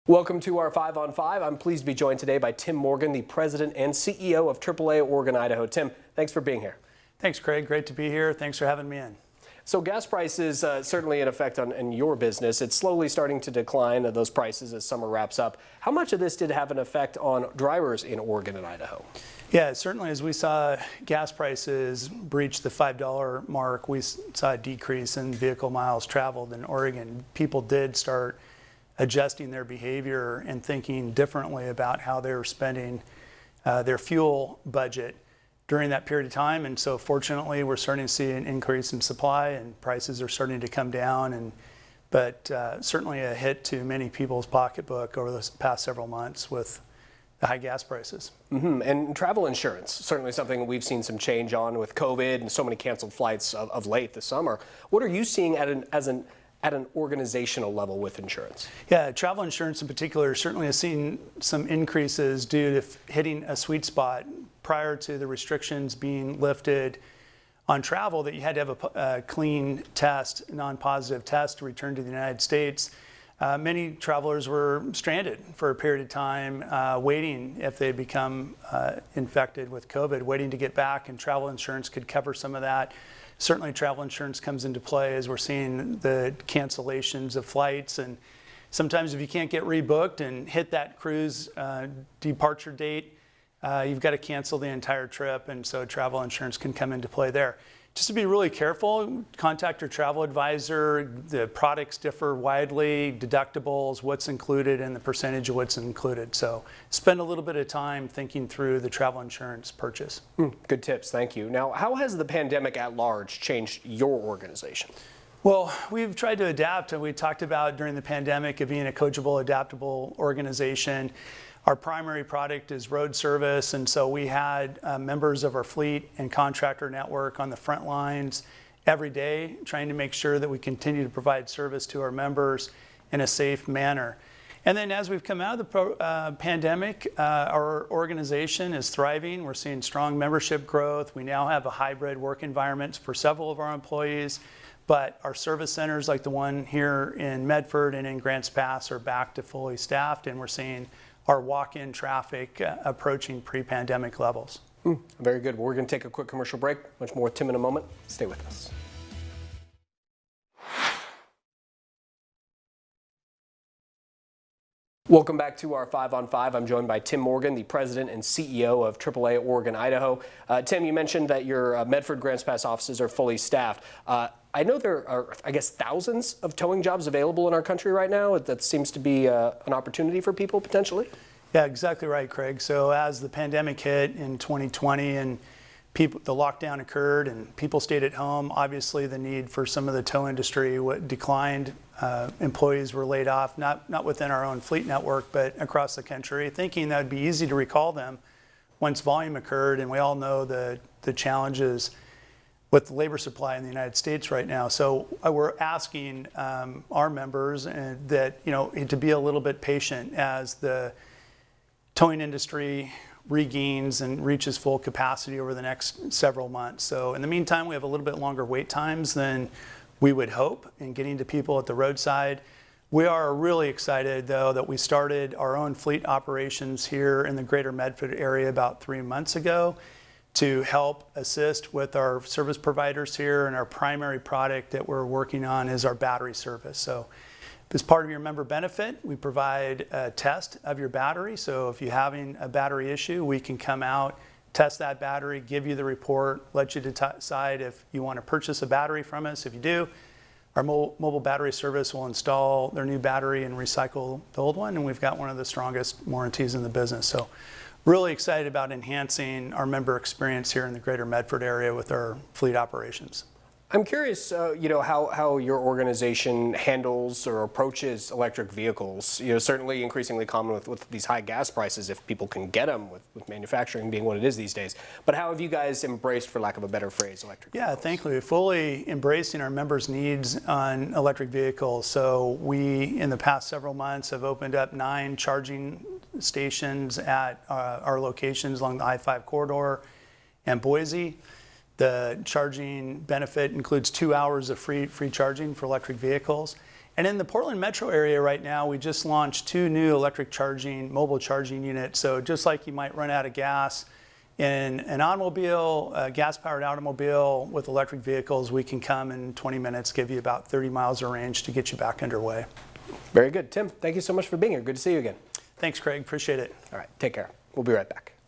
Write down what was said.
Welcome to our 5 on 5. I'm pleased to be joined today by Tim Morgan, the president and CEO of AAA Oregon, Idaho. Tim, thanks for being here. Thanks, Craig. Great to be here. Thanks for having me in. So gas prices certainly an effect on your business. It's slowly starting to decline, those prices, as summer wraps up. How much of this did have an effect on drivers in Oregon and Idaho? Yeah, certainly as we saw gas prices breach the $5 mark, we saw a decrease in vehicle miles traveled in Oregon. People did start adjusting their behavior and thinking differently about how they were spending their fuel budget during that period of time. And so fortunately, we're starting to see an increase in supply and prices are starting to come down. But certainly a hit to many people's pocketbook over the past several months with the high gas prices. And travel insurance, certainly something we've seen some change on with COVID and so many canceled flights of late this summer. What are you seeing at an organizational level with insurance? Yeah, travel insurance in particular certainly has seen some increases due to hitting a sweet spot prior to the restrictions being lifted on travel, that you had to have a clean test, non-positive test to return to the United States. Many travelers were stranded for a period of time, waiting if they become infected with COVID, waiting to get back, and travel insurance could cover some of that. Certainly travel insurance comes into play as we're seeing the cancellations of flights, and sometimes if you can't get rebooked and hit that cruise departure date, you've got to cancel the entire trip, and so travel insurance can come into play there. Just to be really careful, contact your travel advisor. The products differ widely, deductibles, what's included, and the percentage of what's included. So spend a little bit of time thinking through the travel insurance purchase. Good tips, thank you. Now, how has the pandemic at large changed your organization? Well, we've tried to adapt, and we talked about during the pandemic of being a coachable, adaptable organization. Our primary product is road service, and so we had members of our fleet and contractor network on the front lines every day, trying to make sure that we continue to provide service to our members in a safe manner. And then as we've come out of the pandemic, our organization is thriving. We're seeing strong membership growth. We now have a hybrid work environment for several of our employees, but our service centers like the one here in Medford and in Grants Pass are back to fully staffed, and we're seeing our walk-in traffic approaching pre-pandemic levels. Very good. Well, we're going to take a quick commercial break. Much more with Tim in a moment. Stay with us. Welcome back to our 5 on 5. I'm joined by Tim Morgan, the president and CEO of AAA Oregon, Idaho. Tim, you mentioned that your Medford Grants Pass offices are fully staffed. I know there are, I guess, thousands of towing jobs available in our country right now. That seems to be an opportunity for people potentially. Yeah, exactly right, Craig. So as the pandemic hit in 2020 and the lockdown occurred and people stayed at home, obviously the need for some of the tow industry declined. Employees were laid off, not within our own fleet network, but across the country, thinking that would be easy to recall them once volume occurred. And we all know the challenges with the labor supply in the United States right now. So we're asking our members that, to be a little bit patient as the towing industry regains and reaches full capacity over the next several months. So in the meantime, we have a little bit longer wait times than we would hope in getting to people at the roadside. We are really excited, though, that we started our own fleet operations here in the greater Medford area about 3 months ago to help assist with our service providers here. And our primary product that we're working on is our battery service. So as part of your member benefit, we provide a test of your battery. So if you're having a battery issue, we can come out, test that battery, give you the report, let you decide if you want to purchase a battery from us. If you do, our mobile battery service will install their new battery and recycle the old one. And we've got one of the strongest warranties in the business. So really excited about enhancing our member experience here in the greater Medford area with our fleet operations. I'm curious, how your organization handles or approaches electric vehicles. Certainly increasingly common with these high gas prices if people can get them, with manufacturing being what it is these days. But how have you guys embraced, for lack of a better phrase, electric vehicles? Yeah, thankfully, we're fully embracing our members' needs on electric vehicles. So we, in the past several months, have opened up 9 charging stations at our locations along the I-5 corridor and Boise. The charging benefit includes 2 hours of free charging for electric vehicles. And in the Portland metro area right now, we just launched 2 new electric charging, mobile charging units. So just like you might run out of gas in an automobile, a gas-powered automobile with electric vehicles, we can come in 20 minutes, give you about 30 miles of range to get you back underway. Very good. Tim, thank you so much for being here. Good to see you again. Thanks, Craig. Appreciate it. All right, take care. We'll be right back.